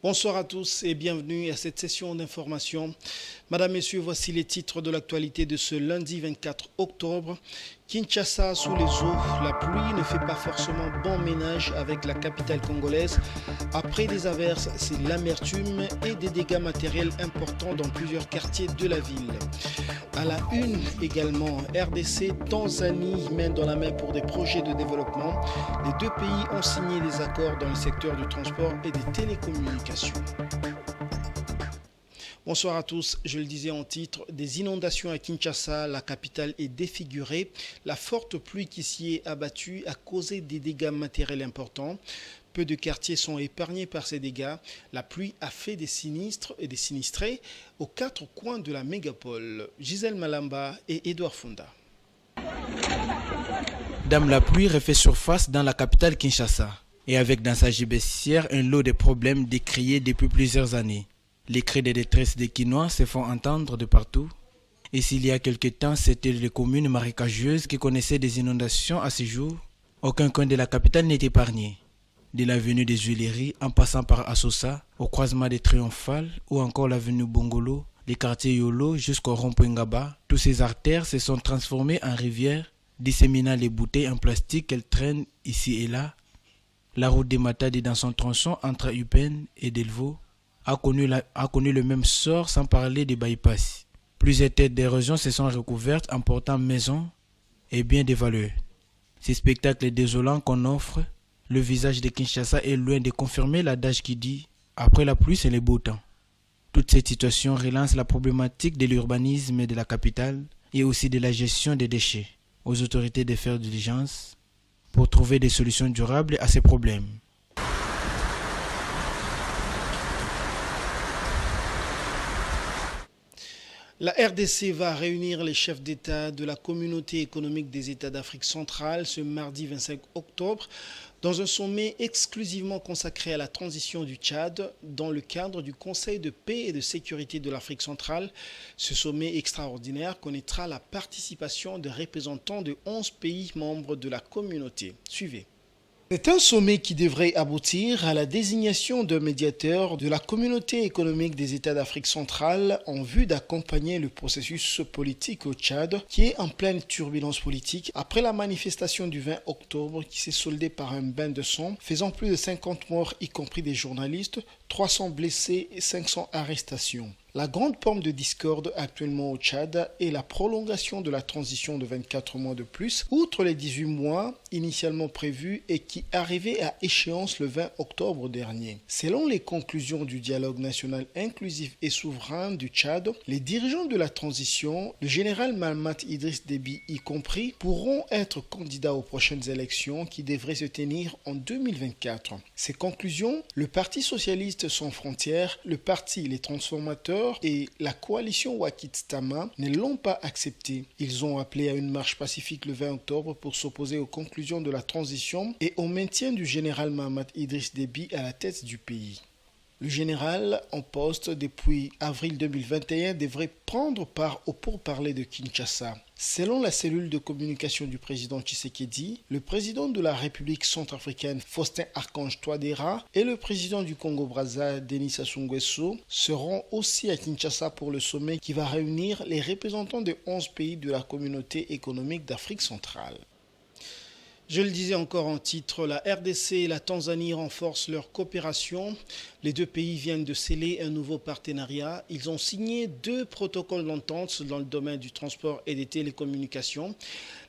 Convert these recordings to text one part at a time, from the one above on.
Bonsoir à tous et bienvenue à cette session d'information. Madame, Messieurs, voici les titres de l'actualité de ce lundi 24 octobre. Kinshasa sous les eaux, la pluie ne fait pas forcément bon ménage avec la capitale congolaise. Après des averses, c'est l'amertume et des dégâts matériels importants dans plusieurs quartiers de la ville. À la une également, RDC, Tanzanie main dans la main pour des projets de développement. Les deux pays ont signé des accords dans le secteur du transport et des télécommunications. Bonsoir à tous, je le disais en titre, des inondations à Kinshasa, la capitale est défigurée. La forte pluie qui s'y est abattue a causé des dégâts matériels importants. Peu de quartiers sont épargnés par ces dégâts. La pluie a fait des sinistres et des sinistrés aux quatre coins de la mégapole. Gisèle Malamba et Edouard Funda. Dame la pluie refait surface dans la capitale Kinshasa et avec dans sa gibecière un lot de problèmes décriés depuis plusieurs années. Les cris de détresse des Kinois se font entendre de partout. Et s'il y a quelque temps, c'était les communes marécageuses qui connaissaient des inondations à ce jour, aucun coin de la capitale n'est épargné. De l'avenue des Huileries en passant par Assosa, au croisement des Triomphales ou encore l'avenue Bongolo, les quartiers Yolo jusqu'au rond-point Ngaba, toutes ces artères se sont transformées en rivières, disséminant les bouteilles en plastique qu'elles traînent ici et là. La route des Matadi dans son tronçon entre Upen et Delvaux a connu le même sort sans parler des bypass. Plusieurs têtes d'érosion se sont recouvertes en portant maisons et biens de valeur. Ces spectacles désolants qu'on offre, le visage de Kinshasa est loin de confirmer l'adage qui dit « après la pluie, c'est le beau temps ». Toute cette situation relance la problématique de l'urbanisme de la capitale et aussi de la gestion des déchets. Aux autorités de faire diligence pour trouver des solutions durables à ces problèmes. La RDC va réunir les chefs d'État de la communauté économique des États d'Afrique centrale ce mardi 25 octobre dans un sommet exclusivement consacré à la transition du Tchad dans le cadre du Conseil de paix et de sécurité de l'Afrique centrale. Ce sommet extraordinaire connaîtra la participation de représentants de 11 pays membres de la communauté. Suivez. C'est un sommet qui devrait aboutir à la désignation d'un médiateur de la communauté économique des États d'Afrique centrale en vue d'accompagner le processus politique au Tchad qui est en pleine turbulence politique après la manifestation du 20 octobre qui s'est soldée par un bain de sang faisant plus de 50 morts y compris des journalistes, 300 blessés et 500 arrestations. La grande pomme de discorde actuellement au Tchad est la prolongation de la transition de 24 mois de plus, outre les 18 mois initialement prévus et qui arrivaient à échéance le 20 octobre dernier. Selon les conclusions du dialogue national inclusif et souverain du Tchad, les dirigeants de la transition, le général Mahamat Idriss Déby y compris, pourront être candidats aux prochaines élections qui devraient se tenir en 2024. Ces conclusions, le Parti socialiste sans frontières, le Parti Les Transformateurs et la coalition Wakitstama ne l'ont pas accepté. Ils ont appelé à une marche pacifique le 20 octobre pour s'opposer aux conclusions de la transition et au maintien du général Mahamat Idriss Déby à la tête du pays. Le général en poste depuis avril 2021 devrait prendre part au pourparlers de Kinshasa. Selon la cellule de communication du président Tshisekedi, le président de la République centrafricaine Faustin Archange Touadéra et le président du Congo-Brazza Denis Sassou Nguesso seront aussi à Kinshasa pour le sommet qui va réunir les représentants de 11 pays de la communauté économique d'Afrique centrale. Je le disais encore en titre, la RDC et la Tanzanie renforcent leur coopération. Les deux pays viennent de sceller un nouveau partenariat. Ils ont signé 2 protocoles d'entente dans le domaine du transport et des télécommunications.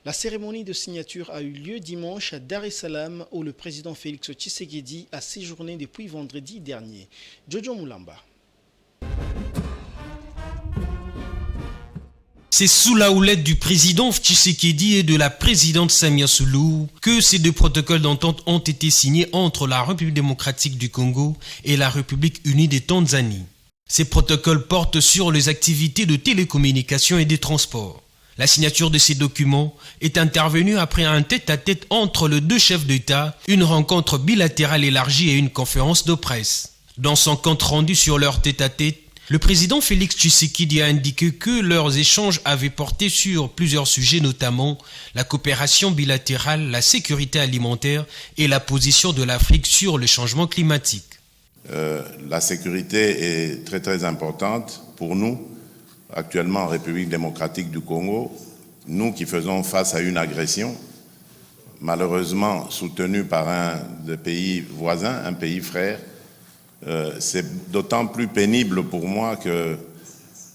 La cérémonie de signature a eu lieu dimanche à Dar es Salaam où le président Félix Tshisekedi a séjourné depuis vendredi dernier. Jojo Mulamba. C'est sous la houlette du président Tshisekedi et de la présidente Samia Suluhu que ces 2 protocoles d'entente ont été signés entre la République démocratique du Congo et la République unie de Tanzanie. Ces protocoles portent sur les activités de télécommunications et des transports. La signature de ces documents est intervenue après un tête-à-tête entre les 2 chefs d'État, une rencontre bilatérale élargie et une conférence de presse. Dans son compte rendu sur leur tête-à-tête, le président Félix Tshisekedi a indiqué que leurs échanges avaient porté sur plusieurs sujets, notamment la coopération bilatérale, la sécurité alimentaire et la position de l'Afrique sur le changement climatique. La sécurité est très très importante pour nous, actuellement en République démocratique du Congo, nous qui faisons face à une agression, malheureusement soutenue par un des pays voisins, un pays frère. C'est d'autant plus pénible pour moi que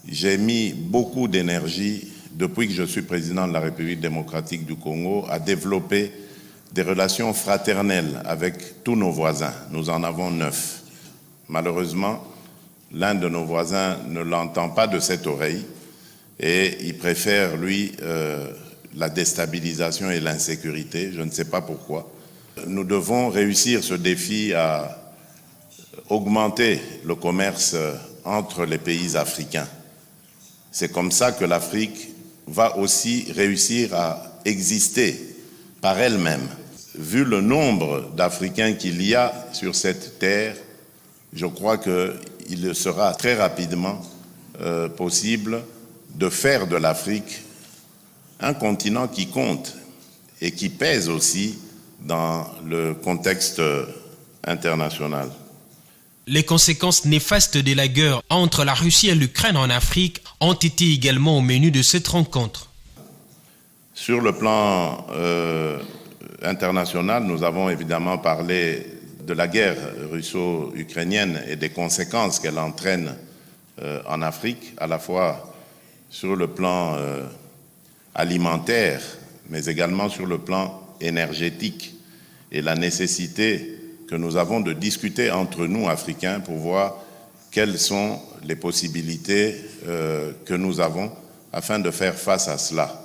j'ai mis beaucoup d'énergie depuis que je suis président de la République démocratique du Congo à développer des relations fraternelles avec tous nos voisins. Nous en avons 9. Malheureusement, l'un de nos voisins ne l'entend pas de cette oreille et il préfère, lui, la déstabilisation et l'insécurité. Je ne sais pas pourquoi. Nous devons réussir ce défi à augmenter le commerce entre les pays africains. C'est comme ça que l'Afrique va aussi réussir à exister par elle-même. Vu le nombre d'Africains qu'il y a sur cette terre, je crois qu'il sera très rapidement possible de faire de l'Afrique un continent qui compte et qui pèse aussi dans le contexte international. Les conséquences néfastes de la guerre entre la Russie et l'Ukraine en Afrique ont été également au menu de cette rencontre. Sur le plan international, nous avons évidemment parlé de la guerre russo-ukrainienne et des conséquences qu'elle entraîne en Afrique, à la fois sur le plan alimentaire, mais également sur le plan énergétique, et la nécessité que nous avons de discuter entre nous, Africains, pour voir quelles sont les possibilités que nous avons afin de faire face à cela.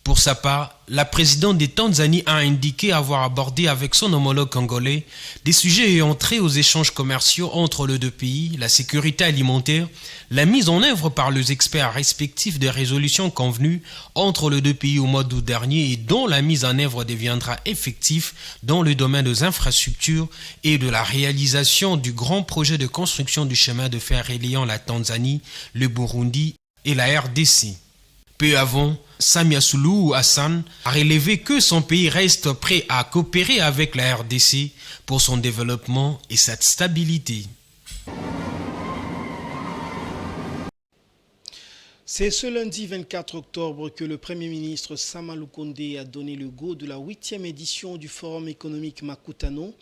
Pour sa part, la présidente de Tanzanie a indiqué avoir abordé avec son homologue congolais des sujets ayant trait aux échanges commerciaux entre les deux pays, la sécurité alimentaire, la mise en œuvre par les experts respectifs des résolutions convenues entre les deux pays au mois d'août dernier et dont la mise en œuvre deviendra effective dans le domaine des infrastructures et de la réalisation du grand projet de construction du chemin de fer reliant la Tanzanie, le Burundi et la RDC. Peu avant, Samia Suluhu Hassan a relevé que son pays reste prêt à coopérer avec la RDC pour son développement et sa stabilité. C'est ce lundi 24 octobre que le Premier ministre Sama Lukonde a donné le go de la 8e édition du Forum économique Makutano.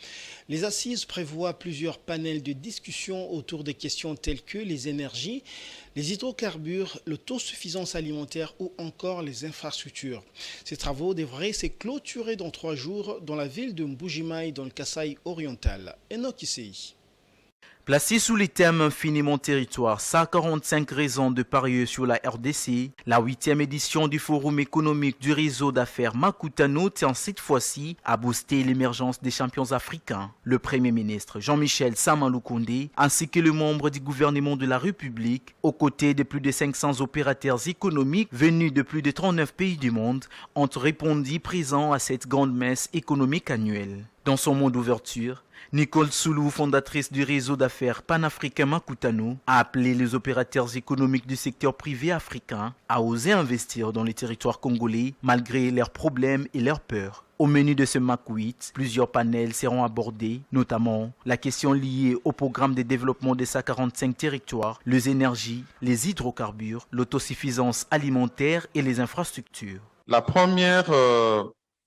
Les assises prévoient plusieurs panels de discussion autour des questions telles que les énergies, les hydrocarbures, l'autosuffisance alimentaire ou encore les infrastructures. Ces travaux devraient se clôturer dans 3 jours dans la ville de Mbujimayi dans le Kasaï oriental. Enoch Issei. Placé sous les thèmes Infiniment territoire, 145 raisons de parier sur la RDC, la 8e édition du Forum économique du réseau d'affaires Makutano tient cette fois-ci à booster l'émergence des champions africains. Le Premier ministre Jean-Michel Sama Lukonde ainsi que le membre du gouvernement de la République, aux côtés de plus de 500 opérateurs économiques venus de plus de 39 pays du monde, ont répondu présents à cette grande messe économique annuelle. Dans son mot d'ouverture, Nicole Soulou, fondatrice du réseau d'affaires panafricain Makutano, a appelé les opérateurs économiques du secteur privé africain à oser investir dans les territoires congolais malgré leurs problèmes et leurs peurs. Au menu de ce MAC 8, plusieurs panels seront abordés, notamment la question liée au programme de développement des 145 territoires, les énergies, les hydrocarbures, l'autosuffisance alimentaire et les infrastructures. La première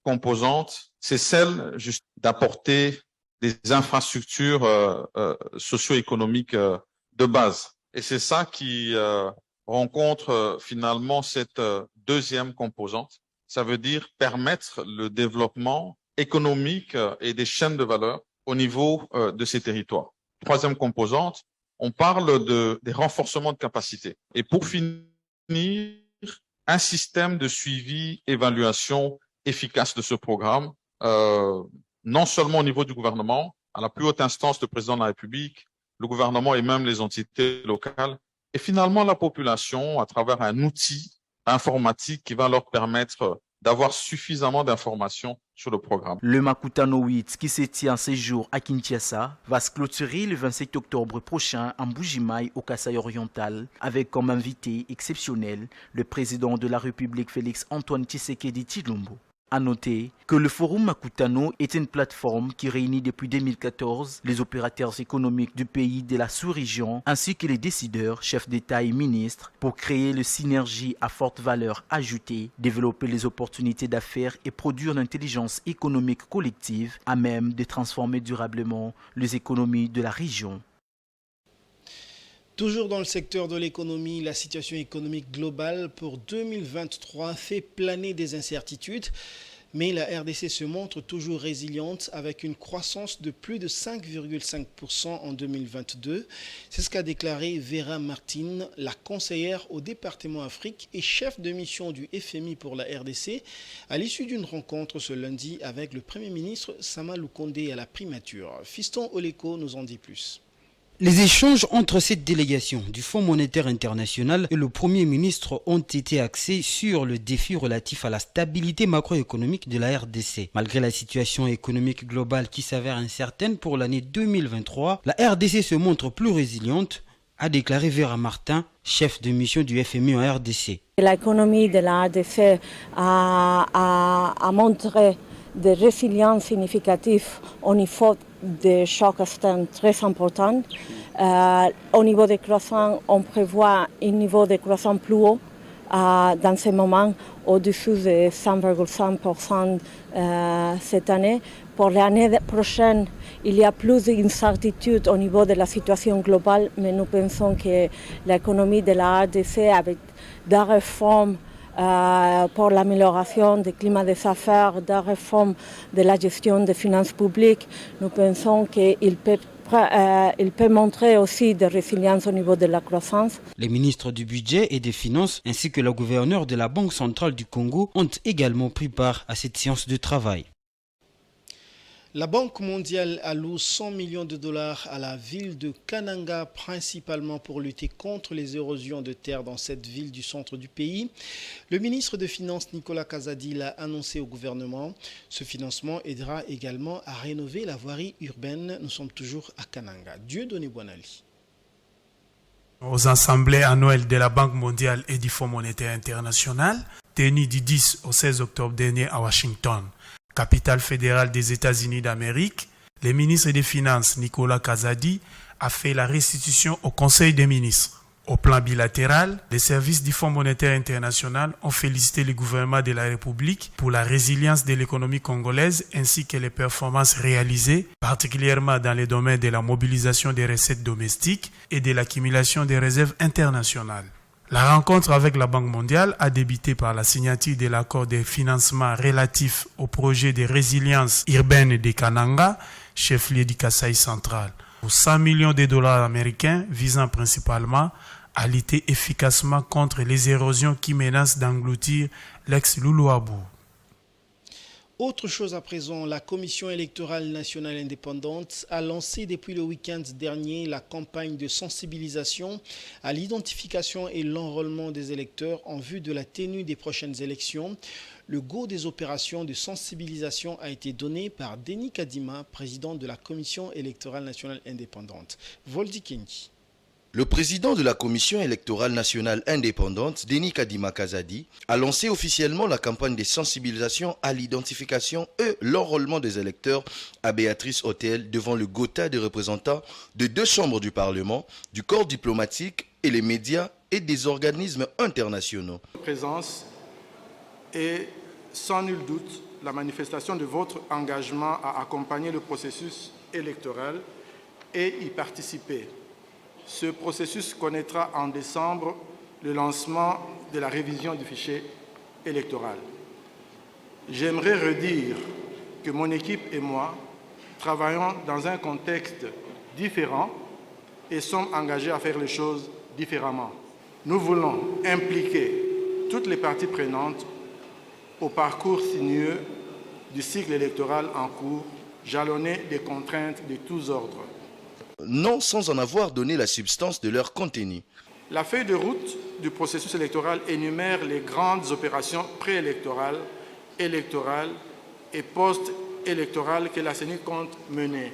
composante, c'est celle juste d'apporter des infrastructures socio-économiques de base. Et c'est ça qui rencontre finalement cette deuxième composante. Ça veut dire permettre le développement économique et des chaînes de valeur au niveau de ces territoires. Troisième composante, on parle des renforcements de capacité. Et pour finir, un système de suivi, évaluation efficace de ce programme, non seulement au niveau du gouvernement, à la plus haute instance, le président de la République, le gouvernement et même les entités locales, et finalement la population à travers un outil informatique qui va leur permettre d'avoir suffisamment d'informations sur le programme. Le Makutano 8, qui se tient ces jours à Kinshasa, va se clôturer le 27 octobre prochain en Mbujimayi au Kasaï oriental, avec comme invité exceptionnel le président de la République Félix Antoine Tshisekedi Tshilombo. À noter que le Forum Makutano est une plateforme qui réunit depuis 2014 les opérateurs économiques du pays de la sous-région ainsi que les décideurs, chefs d'État et ministres pour créer une synergie à forte valeur ajoutée, développer les opportunités d'affaires et produire l'intelligence économique collective à même de transformer durablement les économies de la région. Toujours dans le secteur de l'économie, la situation économique globale pour 2023 fait planer des incertitudes, mais la RDC se montre toujours résiliente avec une croissance de plus de 5,5% en 2022. C'est ce qu'a déclaré Vera Martin, la conseillère au département Afrique et chef de mission du FMI pour la RDC, à l'issue d'une rencontre ce lundi avec le Premier ministre Sama Lukonde à la primature. Fiston Oleko nous en dit plus. Les échanges entre cette délégation du Fonds monétaire international et le Premier ministre ont été axés sur le défi relatif à la stabilité macroéconomique de la RDC. Malgré la situation économique globale qui s'avère incertaine pour l'année 2023, la RDC se montre plus résiliente, a déclaré Vera Martin, chef de mission du FMI en RDC. L'économie de la RDC a montré des résiliences significatives au niveau des chocs externes très importants. Au niveau des croissants, on prévoit un niveau de croissance plus haut dans ce moment, au-dessus de 100,5% cette année. Pour l'année prochaine, il y a plus d'incertitude au niveau de la situation globale, mais nous pensons que l'économie de la RDC, avec des réformes pour l'amélioration du climat des affaires, des réformes de la gestion des finances publiques, nous pensons qu'il peut montrer aussi de résilience au niveau de la croissance. Les ministres du budget et des finances ainsi que le gouverneur de la Banque centrale du Congo ont également pris part à cette séance de travail. La Banque mondiale alloue 100 millions de dollars à la ville de Kananga, principalement pour lutter contre les érosions de terre dans cette ville du centre du pays. Le ministre des Finances Nicolas Kazadi l'a annoncé au gouvernement. Ce financement aidera également à rénover la voirie urbaine. Nous sommes toujours à Kananga. Dieudonné Boinali. Aux assemblées annuelles de la Banque mondiale et du Fonds monétaire international, tenues du 10 au 16 octobre dernier à Washington, capitale fédérale des États-Unis d'Amérique, le ministre des Finances, Nicolas Kazadi, a fait la restitution au Conseil des ministres. Au plan bilatéral, les services du Fonds monétaire international ont félicité le gouvernement de la République pour la résilience de l'économie congolaise ainsi que les performances réalisées, particulièrement dans les domaines de la mobilisation des recettes domestiques et de l'accumulation des réserves internationales. La rencontre avec la Banque mondiale a débuté par la signature de l'accord de financement relatif au projet de résilience urbaine de Kananga, chef-lieu du Kasaï central, pour 100 millions de dollars américains visant principalement à lutter efficacement contre les érosions qui menacent d'engloutir l'ex-Loulouabou. Autre chose à présent, la Commission électorale nationale indépendante a lancé depuis le week-end dernier la campagne de sensibilisation à l'identification et l'enrôlement des électeurs en vue de la tenue des prochaines élections. Le go des opérations de sensibilisation a été donné par Denis Kadima, président de la Commission électorale nationale indépendante. Voldi Kenki. Le président de la Commission électorale nationale indépendante, Denis Kadima Kazadi, a lancé officiellement la campagne de sensibilisation à l'identification et l'enrôlement des électeurs à Béatrice Hôtel devant le Gotha des représentants de 2 chambres du Parlement, du corps diplomatique et les médias et des organismes internationaux. Présence et sans nul doute la manifestation de votre engagement à accompagner le processus électoral et y participer. Ce processus connaîtra en décembre le lancement de la révision du fichier électoral. J'aimerais redire que mon équipe et moi travaillons dans un contexte différent et sommes engagés à faire les choses différemment. Nous voulons impliquer toutes les parties prenantes au parcours sinueux du cycle électoral en cours, jalonné des contraintes de tous ordres. Non sans en avoir donné la substance de leur contenu. La feuille de route du processus électoral énumère les grandes opérations préélectorales, électorales et post-électorales que la CENI compte mener.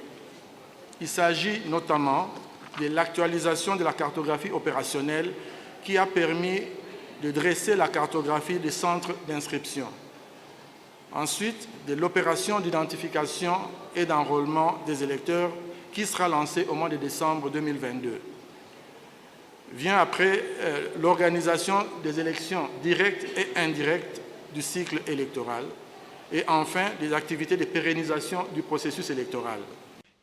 Il s'agit notamment de l'actualisation de la cartographie opérationnelle qui a permis de dresser la cartographie des centres d'inscription. Ensuite, de l'opération d'identification et d'enrôlement des électeurs qui sera lancée au mois de décembre 2022. Vient après l'organisation des élections directes et indirectes du cycle électoral et enfin des activités de pérennisation du processus électoral.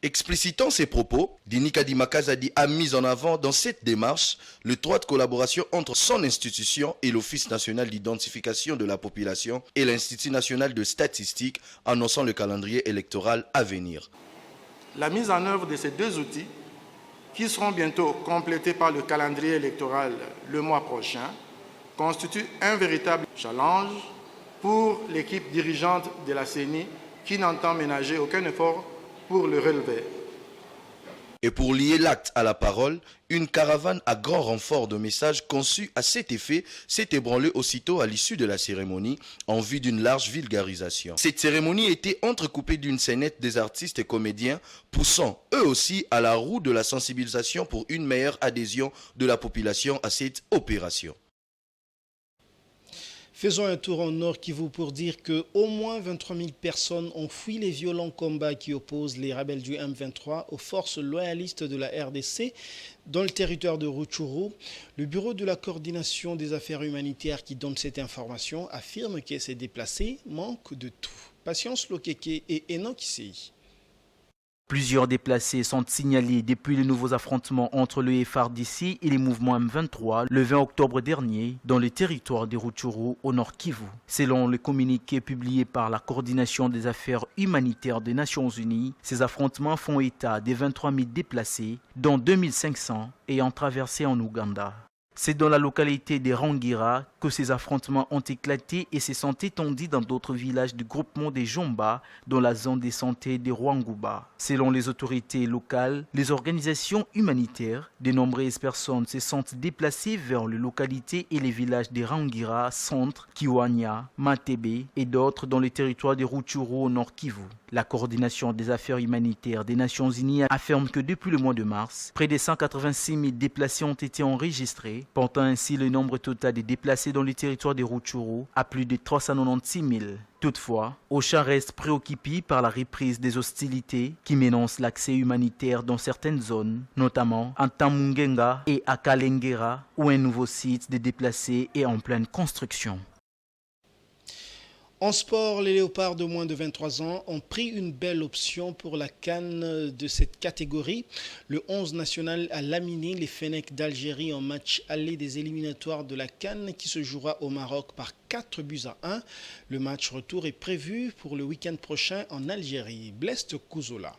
Explicitant ses propos, Denis Kadima Kazadi a mis en avant dans cette démarche l'étroite collaboration entre son institution et l'Office national d'identification de la population et l'Institut national de statistique, annonçant le calendrier électoral à venir. La mise en œuvre de ces deux outils, qui seront bientôt complétés par le calendrier électoral le mois prochain, constitue un véritable challenge pour l'équipe dirigeante de la CENI qui n'entend ménager aucun effort pour le relever. Et pour lier l'acte à la parole, une caravane à grand renfort de messages conçus à cet effet s'est ébranlée aussitôt à l'issue de la cérémonie en vue d'une large vulgarisation. Cette cérémonie était entrecoupée d'une scénette des artistes et comédiens poussant eux aussi à la roue de la sensibilisation pour une meilleure adhésion de la population à cette opération. Faisons un tour en Nord Kivu pour dire qu'au moins 23 000 personnes ont fui les violents combats qui opposent les rebelles du M23 aux forces loyalistes de la RDC dans le territoire de Rutshuru. Le bureau de la coordination des affaires humanitaires qui donne cette information affirme que ces déplacés manquent de tout. Patience Lokeke et Enoch Issei. Plusieurs déplacés sont signalés depuis les nouveaux affrontements entre le FARDC et les mouvements M23 le 20 octobre dernier dans le territoire de Rutshuru au Nord Kivu. Selon le communiqué publié par la coordination des affaires humanitaires des Nations Unies, ces affrontements font état des 23 000 déplacés, dont 2500 ayant traversé en Ouganda. C'est dans la localité de Rangira que ces affrontements ont éclaté et se sont étendus dans d'autres villages du groupement des Jomba dans la zone de santé de Rwanguba. Selon les autorités locales, les organisations humanitaires, de nombreuses personnes se sont déplacées vers les localités et les villages de Rangira, Centre, Kiwanya, Matebe et d'autres dans le territoire de Rutshuru au Nord Kivu. La coordination des affaires humanitaires des Nations Unies affirme que depuis le mois de mars, près de 186 000 déplacés ont été enregistrés, portant ainsi le nombre total de déplacés dans le territoire de Rutshuru à plus de 396 000. Toutefois, Ocha reste préoccupé par la reprise des hostilités qui menacent l'accès humanitaire dans certaines zones, notamment en Tamungenga et à Kalengera, où un nouveau site de déplacés est en pleine construction. En sport, les léopards de moins de 23 ans ont pris une belle option pour la CAN de cette catégorie. Le 11 national a laminé les Fennecs d'Algérie en match aller des éliminatoires de la CAN qui se jouera au Maroc par 4-1. Le match retour est prévu pour le week-end prochain en Algérie. Blest Kouzola.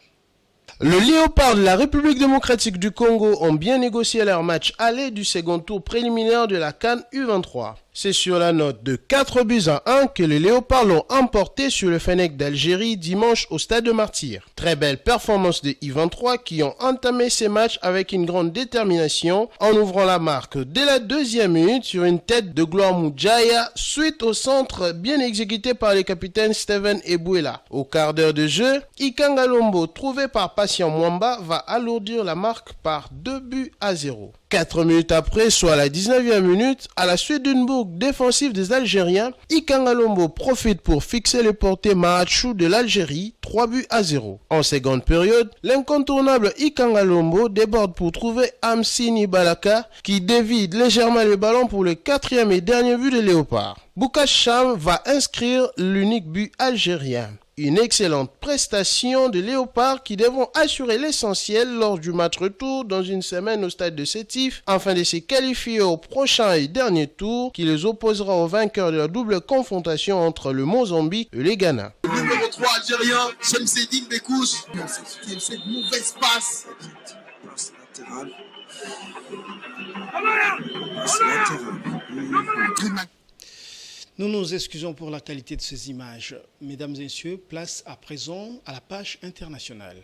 Le Léopard de la République démocratique du Congo ont bien négocié leur match aller du second tour préliminaire de la CAN U23. C'est sur la note de 4-1 que les Léopards l'ont emporté sur le Fennec d'Algérie dimanche au Stade de Martyrs. Très belle performance des U23 qui ont entamé ces matchs avec une grande détermination en ouvrant la marque dès la deuxième minute sur une tête de Gloire Moudjaya suite au centre bien exécuté par les capitaines Steven Ebouela. Au quart d'heure de jeu, Ikanga Lombo trouvé par Patient Mwamba va alourdir la marque par 2-0. 4 minutes après, soit à la 19e minute, à la suite d'une boucle défensive des Algériens, Ikanga Lombo profite pour fixer le portier Mahachou de l'Algérie, 3-0. En seconde période, l'incontournable Ikanga Lombo déborde pour trouver Amsini Balaka qui dévide légèrement le ballon pour le 4e et dernier but de Léopard. Boukacham va inscrire l'unique but algérien. Une excellente prestation de Léopard qui devront assurer l'essentiel lors du match retour dans une semaine au stade de Sétif afin de se qualifier au prochain et dernier tour qui les opposera aux vainqueurs de la double confrontation entre le Mozambique et le Ghana. Le numéro 3 algérien, Shemseddine Bekous. Cette mauvaise passe. Passe latérale. Nous nous excusons pour la qualité de ces images. Mesdames et messieurs, place à présent à la page internationale.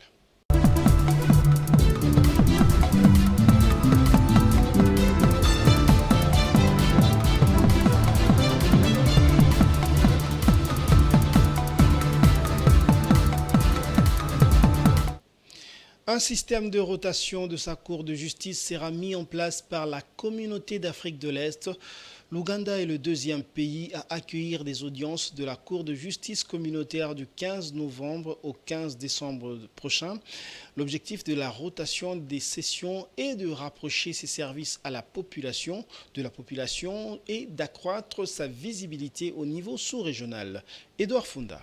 Un système de rotation de sa cour de justice sera mis en place par la communauté d'Afrique de l'Est. L'Ouganda est le deuxième pays à accueillir des audiences de la Cour de justice communautaire du 15 novembre au 15 décembre prochain. L'objectif de la rotation des sessions est de rapprocher ces services à la population, et d'accroître sa visibilité au niveau sous-régional. Édouard Funda.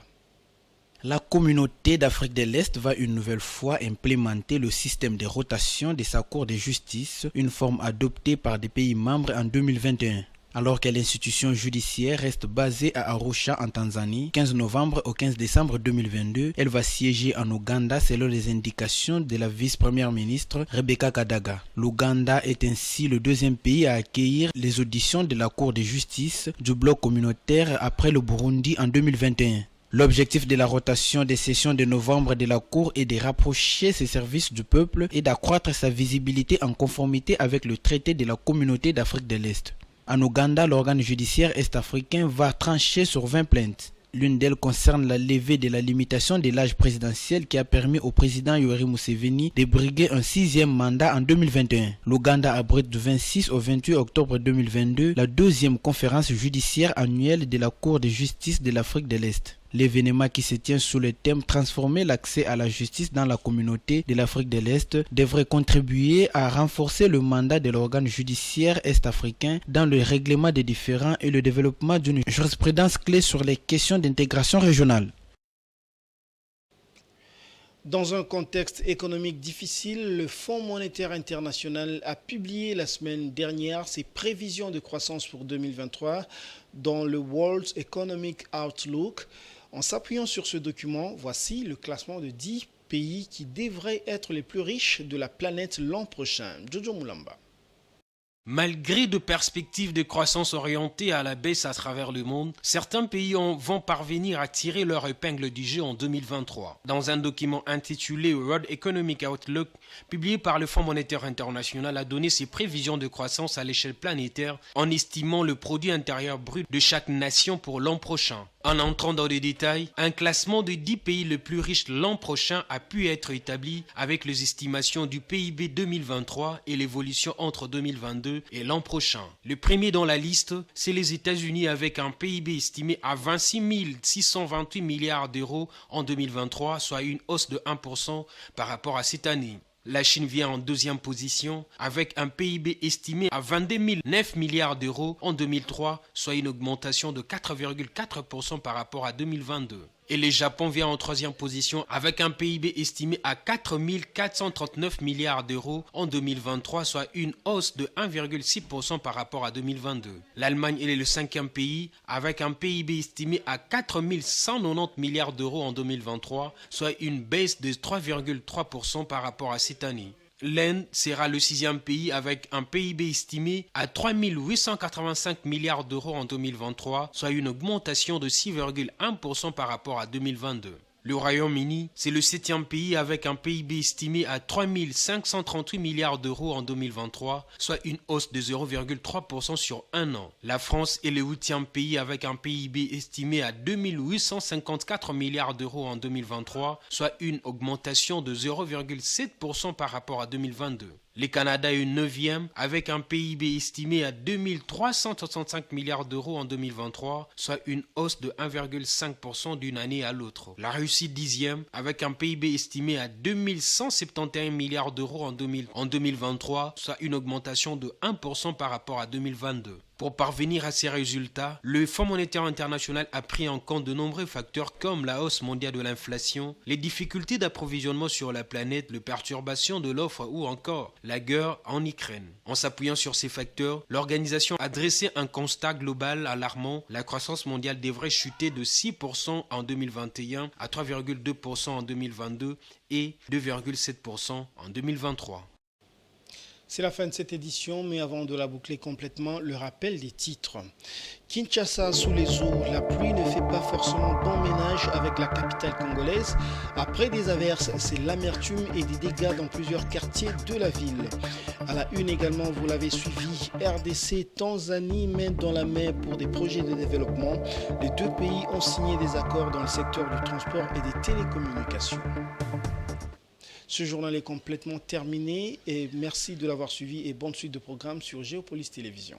La communauté d'Afrique de l'Est va une nouvelle fois implémenter le système de rotation de sa Cour de justice, une forme adoptée par des pays membres en 2021. Alors que l'institution judiciaire reste basée à Arusha en Tanzanie, 15 novembre au 15 décembre 2022, elle va siéger en Ouganda selon les indications de la vice-première ministre Rebecca Kadaga. L'Ouganda est ainsi le deuxième pays à accueillir les auditions de la Cour de justice du bloc communautaire après le Burundi en 2021. L'objectif de la rotation des sessions de novembre de la Cour est de rapprocher ses services du peuple et d'accroître sa visibilité en conformité avec le traité de la communauté d'Afrique de l'Est. En Ouganda, l'organe judiciaire est-africain va trancher sur 20 plaintes. L'une d'elles concerne la levée de la limitation de l'âge présidentiel qui a permis au président Yoweri Museveni de briguer un 6e mandat en 2021. L'Ouganda abrite du 26 au 28 octobre 2022 la 2e conférence judiciaire annuelle de la Cour de justice de l'Afrique de l'Est. L'événement qui se tient sous le thème « Transformer l'accès à la justice dans la communauté de l'Afrique de l'Est » devrait contribuer à renforcer le mandat de l'organe judiciaire est-africain dans le règlement des différends et le développement d'une jurisprudence clé sur les questions d'intégration régionale. Dans un contexte économique difficile, le Fonds monétaire international a publié la semaine dernière ses prévisions de croissance pour 2023 dans le World Economic Outlook. En s'appuyant sur ce document, voici le classement de 10 pays qui devraient être les plus riches de la planète l'an prochain. Jojo Moulamba. Malgré de perspectives de croissance orientées à la baisse à travers le monde, certains pays vont parvenir à tirer leur épingle du jeu en 2023. Dans un document intitulé World Economic Outlook, publié par le Fonds monétaire international, a donné ses prévisions de croissance à l'échelle planétaire en estimant le produit intérieur brut de chaque nation pour l'an prochain. En entrant dans les détails, un classement de 10 pays les plus riches l'an prochain a pu être établi avec les estimations du PIB 2023 et l'évolution entre 2022 et l'an prochain. Le premier dans la liste, c'est les États-Unis avec un PIB estimé à 26 628 milliards d'euros en 2023, soit une hausse de 1% par rapport à cette année. La Chine vient en deuxième position avec un PIB estimé à 22 009 milliards d'euros en 2003, soit une augmentation de 4,4% par rapport à 2022. Et le Japon vient en troisième position avec un PIB estimé à 4 439 milliards d'euros en 2023, soit une hausse de 1,6% par rapport à 2022. L'Allemagne est le cinquième pays avec un PIB estimé à 4 190 milliards d'euros en 2023, soit une baisse de 3,3% par rapport à cette année. L'Inde sera le sixième pays avec un PIB estimé à 3 885 milliards d'euros en 2023, soit une augmentation de 6,1% par rapport à 2022. Le Royaume-Uni, c'est le septième pays avec un PIB estimé à 3 538 milliards d'euros en 2023, soit une hausse de 0,3% sur un an. La France est le huitième pays avec un PIB estimé à 2 854 milliards d'euros en 2023, soit une augmentation de 0,7% par rapport à 2022. Le Canada est le 9e avec un PIB estimé à 2 365 milliards d'euros en 2023, soit une hausse de 1,5% d'une année à l'autre. La Russie 10e avec un PIB estimé à 2 171 milliards d'euros en 2023, soit une augmentation de 1% par rapport à 2022. Pour parvenir à ces résultats, le Fonds monétaire international a pris en compte de nombreux facteurs comme la hausse mondiale de l'inflation, les difficultés d'approvisionnement sur la planète, les perturbations de l'offre ou encore la guerre en Ukraine. En s'appuyant sur ces facteurs, l'organisation a dressé un constat global alarmant. La croissance mondiale devrait chuter de 6% en 2021 à 3,2% en 2022 et 2,7% en 2023. C'est la fin de cette édition, mais avant de la boucler complètement, le rappel des titres. Kinshasa sous les eaux, la pluie ne fait pas forcément bon ménage avec la capitale congolaise. Après des averses, c'est l'amertume et des dégâts dans plusieurs quartiers de la ville. À la une également, vous l'avez suivi, RDC, Tanzanie mènent dans la main pour des projets de développement. Les deux pays ont signé des accords dans le secteur du transport et des télécommunications. Ce journal est complètement terminé et merci de l'avoir suivi et bonne suite de programme sur Géopolis Télévision.